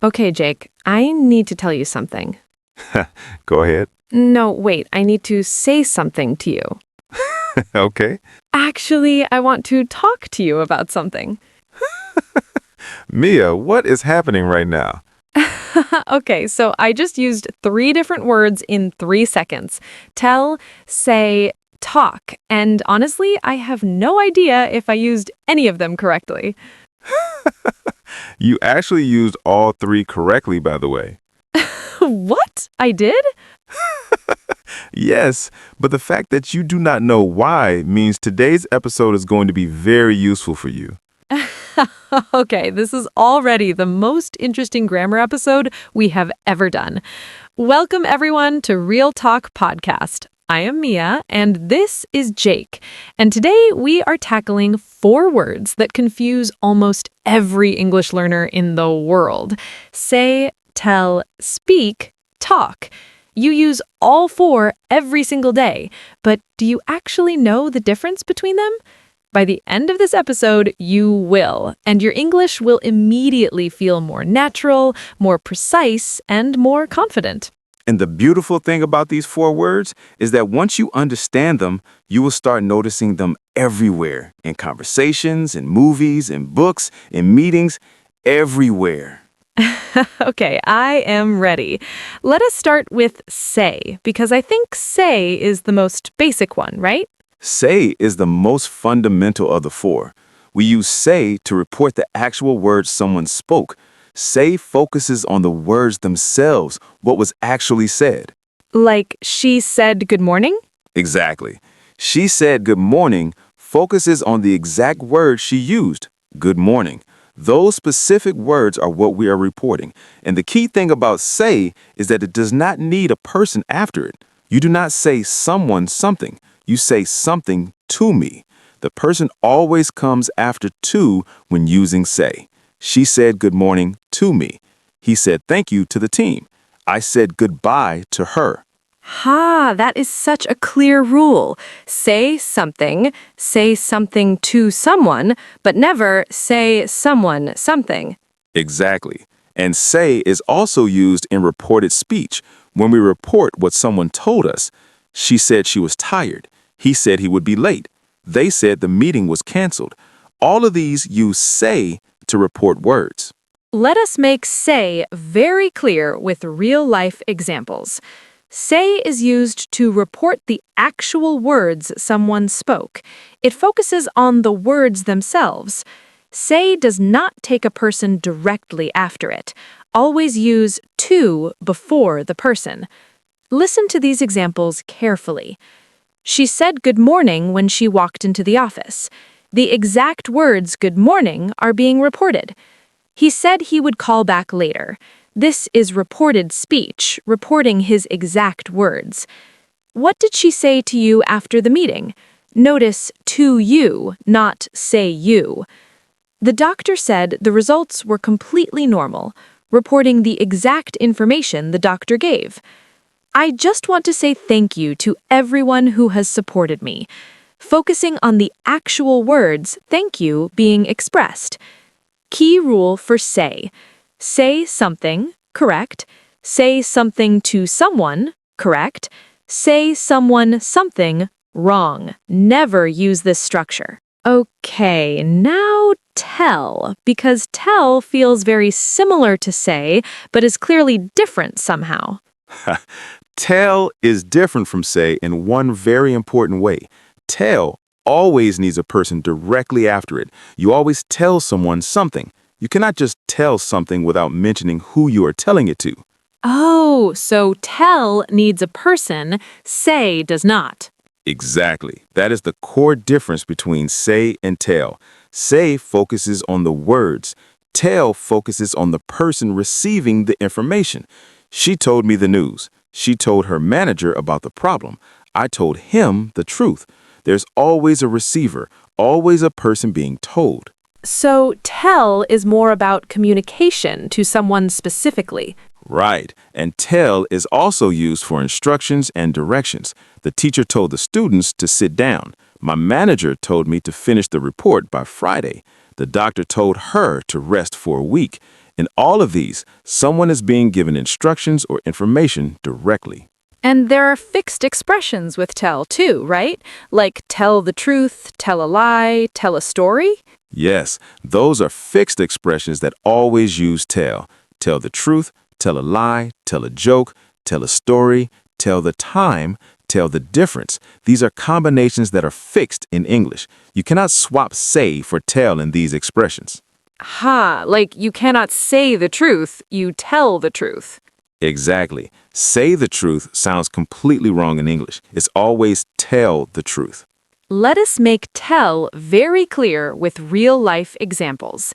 Okay, Jake, I need to tell you something. Go ahead. No, wait, I need to say something to you. Okay. Actually, I want to talk to you about something. Mia, what is happening right now? Okay, so I just used 3 different words in 3 seconds. Tell, say, talk. And honestly, I have no idea if I used any of them correctly. You actually used all three correctly, by the way. What? I did? Yes, but the fact that you do not know why means today's episode is going to be very useful for you. Okay, this is already the most interesting grammar episode we have ever done. Welcome, everyone, to Real Talk Podcast. I am Mia, and this is Jake. And today we are tackling 4 words that confuse almost every English learner in the world. Say, tell, speak, talk. You use all 4 every single day, but do you actually know the difference between them? By the end of this episode, you will, and your English will immediately feel more natural, more precise, and more confident. And the beautiful thing about these 4 words is that once you understand them, you will start noticing them everywhere in conversations, in movies, in books, in meetings, everywhere. Okay, I am ready. Let us start with say, because I think say is the most basic one, right? Say is the most fundamental of the 4. We use say to report the actual words someone spoke. Say focuses on the words themselves, what was actually said. Like, she said good morning? Exactly. She said good morning focuses on the exact word she used, good morning. Those specific words are what we are reporting. And the key thing about say is that it does not need a person after it. You do not say someone something. You say something to me. The person always comes after to when using say. She said good morning to me. He said thank you to the team. I said goodbye to her. Ha, that is such a clear rule. Say something to someone, but never say someone something. Exactly. And say is also used in reported speech when we report what someone told us. She said she was tired. He said he would be late. They said the meeting was canceled. All of these use say to report words. Let us make say very clear with real-life examples. Say is used to report the actual words someone spoke. It focuses on the words themselves. Say does not take a person directly after it. Always use to before the person. Listen to these examples carefully. She said good morning when she walked into the office. The exact words good morning are being reported. He said he would call back later. This is reported speech, reporting his exact words. What did she say to you after the meeting? Notice to you, not say you. The doctor said the results were completely normal, reporting the exact information the doctor gave. I just want to say thank you to everyone who has supported me, focusing on the actual words thank you being expressed. Key rule for say. Say something, correct. Say something to someone, correct. Say someone something, wrong. Never use this structure. Okay, now tell, because tell feels very similar to say, but is clearly different somehow. Tell is different from say in one very important way. Tell always needs a person directly after it. You always tell someone something. You cannot just tell something without mentioning who you are telling it to. Oh, so tell needs a person, say does not. Exactly. That is the core difference between say and tell. Say focuses on the words. Tell focuses on the person receiving the information. She told me the news. She told her manager about the problem. I told him the truth. There's always a receiver, always a person being told. So tell is more about communication to someone specifically. Right. And tell is also used for instructions and directions. The teacher told the students to sit down. My manager told me to finish the report by Friday. The doctor told her to rest for a week. In all of these, someone is being given instructions or information directly. And there are fixed expressions with tell too, right? Like tell the truth, tell a lie, tell a story. Yes, those are fixed expressions that always use tell. Tell the truth, tell a lie, tell a joke, tell a story, tell the time, tell the difference. These are combinations that are fixed in English. You cannot swap say for tell in these expressions. Like you cannot say the truth, you tell the truth. Exactly. Say the truth sounds completely wrong in English. It's always tell the truth. Let us make tell very clear with real-life examples.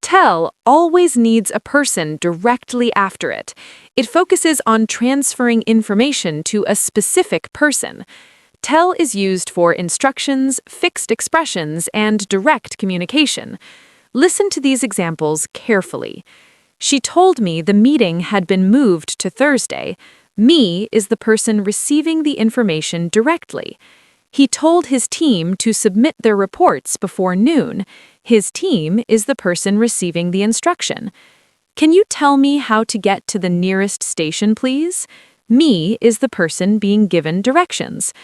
Tell always needs a person directly after it. It focuses on transferring information to a specific person. Tell is used for instructions, fixed expressions, and direct communication. Listen to these examples carefully. She told me the meeting had been moved to Thursday. Me is the person receiving the information directly. He told his team to submit their reports before noon. His team is the person receiving the instruction. Can you tell me how to get to the nearest station, please? Me is the person being given directions.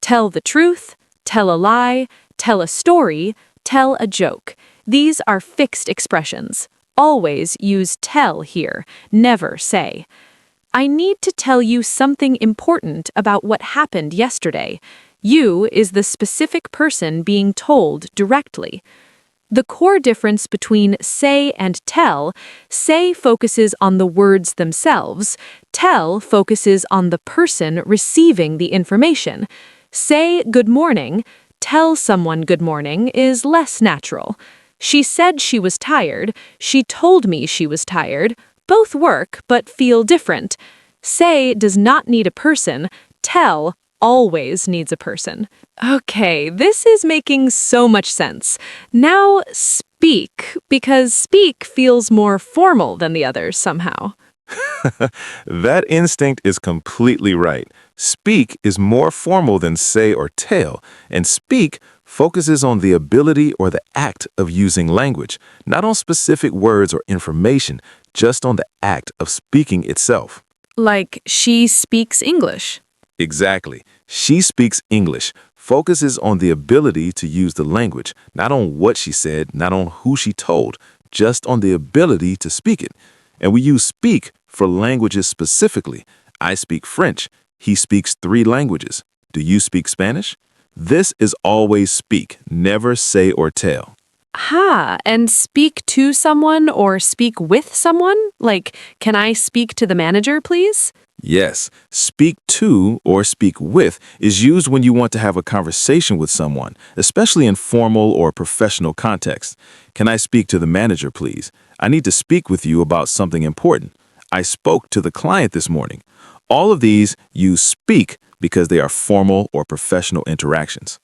Tell the truth, tell a lie, tell a story, tell a joke. These are fixed expressions. Always use tell here, never say. I need to tell you something important about what happened yesterday. You is the specific person being told directly. The core difference between say and tell, say focuses on the words themselves, tell focuses on the person receiving the information. Say good morning, tell someone good morning is less natural. She said she was tired, she told me she was tired. Both work but feel different. Say does not need a person, tell always needs a person. Okay, this is making so much sense. Now speak, because speak feels more formal than the others somehow. That instinct is completely right. Speak is more formal than say or tell, and speak focuses on the ability or the act of using language, not on specific words or information, just on the act of speaking itself. Like she speaks English. Exactly. She speaks English, focuses on the ability to use the language, not on what she said, not on who she told, just on the ability to speak it. And we use speak for languages specifically. I speak French. He speaks 3 languages. Do you speak Spanish? This is always speak, never say or tell. And speak to someone or speak with someone? Like, can I speak to the manager, please? Yes, speak to or speak with is used when you want to have a conversation with someone, especially in formal or professional contexts. Can I speak to the manager, please? I need to speak with you about something important. I spoke to the client this morning. All of these use speak because they are formal or professional interactions.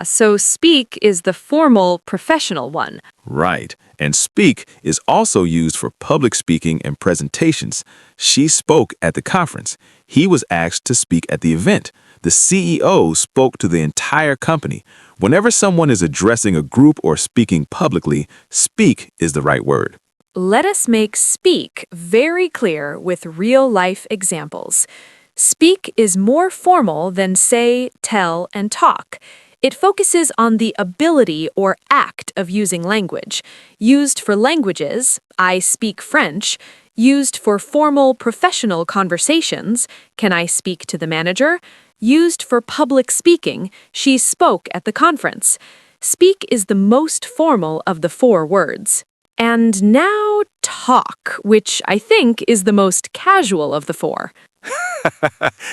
So speak is the formal, professional one. Right. And speak is also used for public speaking and presentations. She spoke at the conference. He was asked to speak at the event. The CEO spoke to the entire company. Whenever someone is addressing a group or speaking publicly, speak is the right word. Let us make speak very clear with real-life examples. Speak is more formal than say, tell, and talk. It focuses on the ability or act of using language. Used for languages, I speak French. Used for formal professional conversations, can I speak to the manager? Used for public speaking, she spoke at the conference. Speak is the most formal of the 4 words. And now talk, which I think is the most casual of the 4.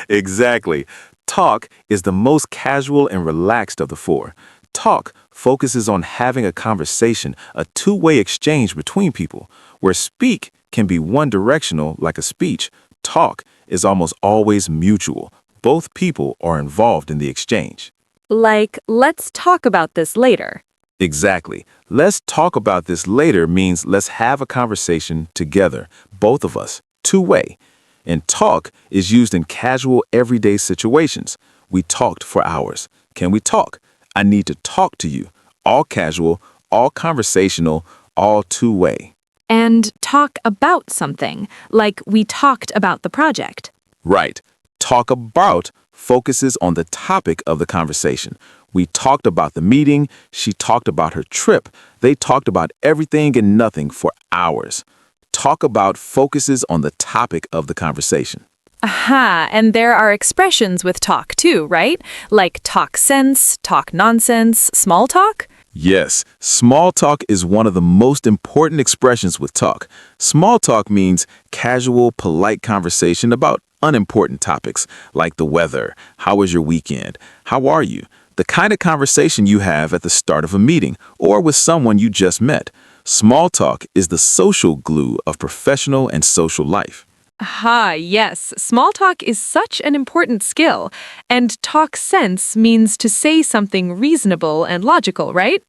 Exactly. Talk is the most casual and relaxed of the 4. Talk focuses on having a conversation, a two-way exchange between people. Where speak can be one-directional, like a speech, talk is almost always mutual. Both people are involved in the exchange. Like, let's talk about this later. Exactly. Let's talk about this later means let's have a conversation together, both of us, two-way. And talk is used in casual, everyday situations. We talked for hours. Can we talk? I need to talk to you. All casual, all conversational, all two-way. And talk about something, like we talked about the project. Right. Talk about focuses on the topic of the conversation. We talked about the meeting. She talked about her trip. They talked about everything and nothing for hours. Talk about focuses on the topic of the conversation. Aha, and there are expressions with talk too, right? Like talk sense, talk nonsense, small talk? Yes, small talk is one of the most important expressions with talk. Small talk means casual, polite conversation about unimportant topics like the weather, how was your weekend, how are you, the kind of conversation you have at the start of a meeting or with someone you just met. Small talk is the social glue of professional and social life. Aha, yes. Small talk is such an important skill. And talk sense means to say something reasonable and logical, right?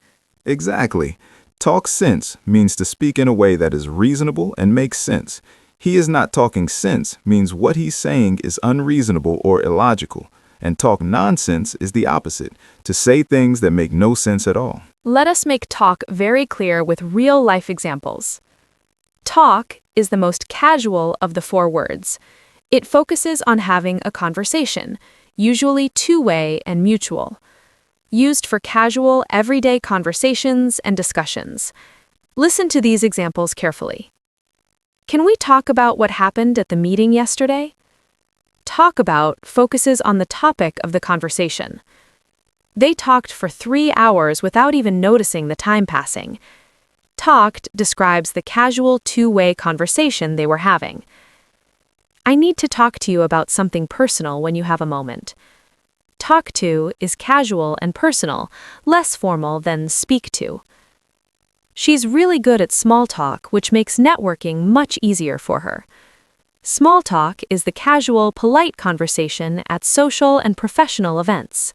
Exactly. Talk sense means to speak in a way that is reasonable and makes sense. He is not talking sense means what he's saying is unreasonable or illogical. And talk nonsense is the opposite, to say things that make no sense at all. Let us make talk very clear with real-life examples. Talk is the most casual of the four words. It focuses on having a conversation, usually two-way and mutual. Used for casual, everyday conversations and discussions. Listen to these examples carefully. Can we talk about what happened at the meeting yesterday? Talk about focuses on the topic of the conversation. They talked for 3 hours without even noticing the time passing. Talked describes the casual two-way conversation they were having. I need to talk to you about something personal when you have a moment. Talk to is casual and personal, less formal than speak to. She's really good at small talk, which makes networking much easier for her. Small talk is the casual, polite conversation at social and professional events.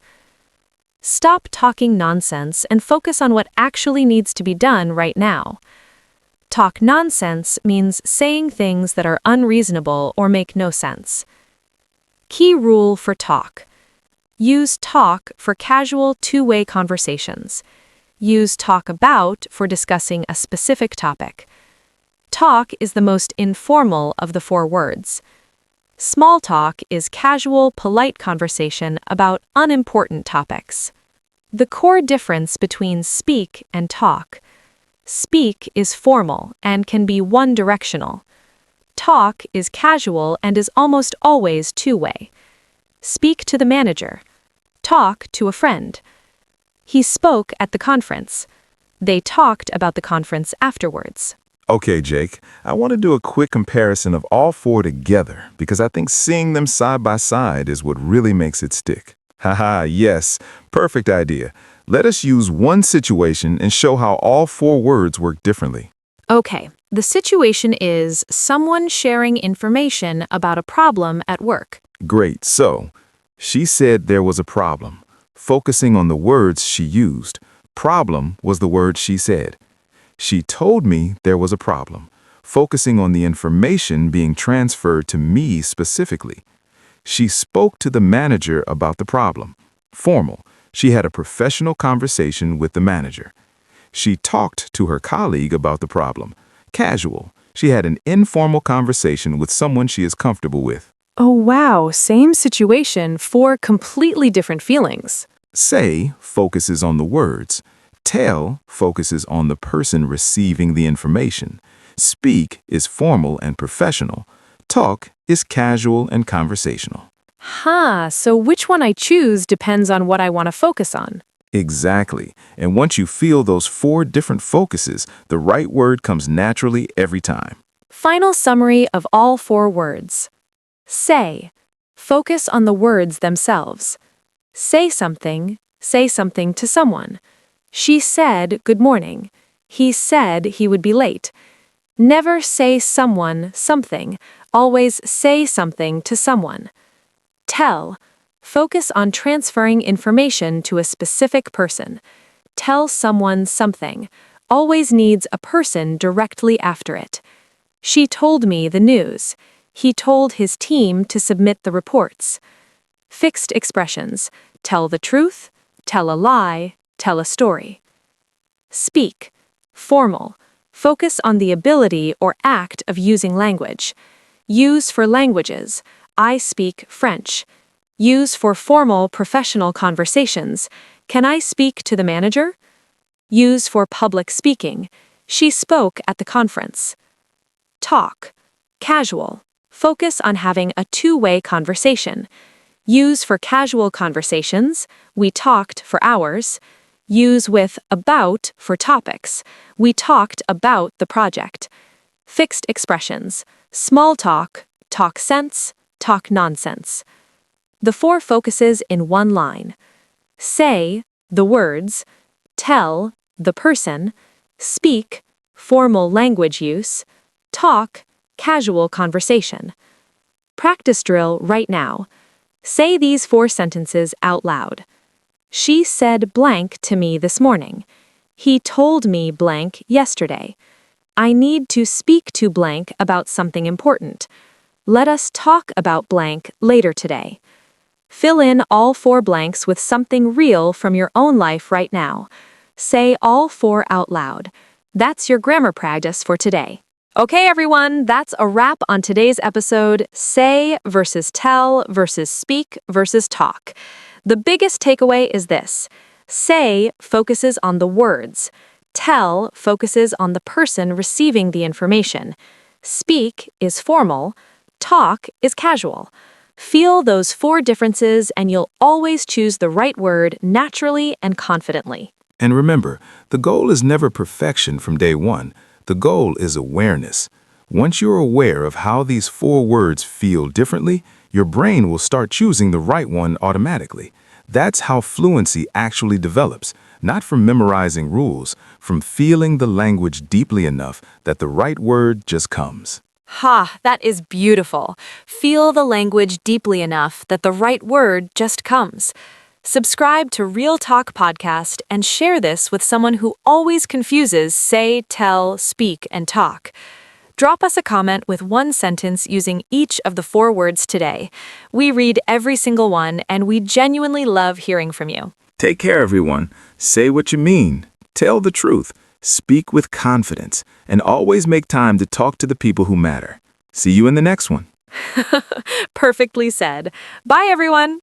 Stop talking nonsense and focus on what actually needs to be done right now. Talk nonsense means saying things that are unreasonable or make no sense. Key rule for talk. Use talk for casual two-way conversations. Use talk about for discussing a specific topic. Talk is the most informal of the four words. Small talk is casual, polite conversation about unimportant topics. The core difference between speak and talk. Speak is formal and can be one-directional. Talk is casual and is almost always two-way. Speak to the manager. Talk to a friend. He spoke at the conference. They talked about the conference afterwards. Okay, Jake, I want to do a quick comparison of all four together because I think seeing them side by side is what really makes it stick. Haha, yes, perfect idea. Let us use one situation and show how all four words work differently. Okay, the situation is someone sharing information about a problem at work. Great, so she said there was a problem, focusing on the words she used. Problem was the word she said. She told me there was a problem, focusing on the information being transferred to me specifically. She spoke to the manager about the problem. Formal. She had a professional conversation with the manager. She talked to her colleague about the problem. Casual. She had an informal conversation with someone she is comfortable with. Oh wow, same situation, four completely different feelings. Say focuses on the words. Tell focuses on the person receiving the information. Speak is formal and professional. Talk is casual and conversational. So which one I choose depends on what I want to focus on. Exactly. And once you feel those four different focuses, the right word comes naturally every time. Final summary of all four words. Say. Focus on the words themselves. Say something to someone. She said good morning. He said he would be late. Never say someone something. Always say something to someone. Tell. Focus on transferring information to a specific person. Tell someone something. Always needs a person directly after it. She told me the news. He told his team to submit the reports. Fixed expressions. Tell the truth. Tell a lie. Tell a story. Speak. Formal. focus on the ability or act of using language. Use for languages. I speak French. Use for formal professional conversations. Can I speak to the manager? Use for public speaking. She spoke at the conference. Talk. Casual. Focus on having a two-way conversation. Use for casual conversations. We talked for hours. Use with about for topics. We talked about the project. Fixed expressions. Small talk, talk sense, talk nonsense. The four focuses in one line. Say, the words. Tell, the person. Speak, formal language use. Talk, casual conversation. Practice drill right now. Say these four sentences out loud. She said blank to me this morning. He told me blank yesterday. I need to speak to blank about something important. Let us talk about blank later today. Fill in all four blanks with something real from your own life right now. Say all four out loud. That's your grammar practice for today. Okay, everyone, that's a wrap on today's episode, Say versus Tell versus Speak versus Talk. The biggest takeaway is this. Say focuses on the words. Tell focuses on the person receiving the information. Speak is formal. Talk is casual. Feel those four differences and you'll always choose the right word naturally and confidently. And remember, the goal is never perfection from day one. The goal is awareness. Once you're aware of how these four words feel differently, your brain will start choosing the right one automatically. That's how fluency actually develops, not from memorizing rules, from feeling the language deeply enough that the right word just comes. Ha, that is beautiful. Feel the language deeply enough that the right word just comes. Subscribe to Real Talk Podcast and share this with someone who always confuses say, tell, speak, and talk. Drop us a comment with one sentence using each of the four words today. We read every single one, and we genuinely love hearing from you. Take care, everyone. Say what you mean. Tell the truth. Speak with confidence. And always make time to talk to the people who matter. See you in the next one. Perfectly said. Bye, everyone.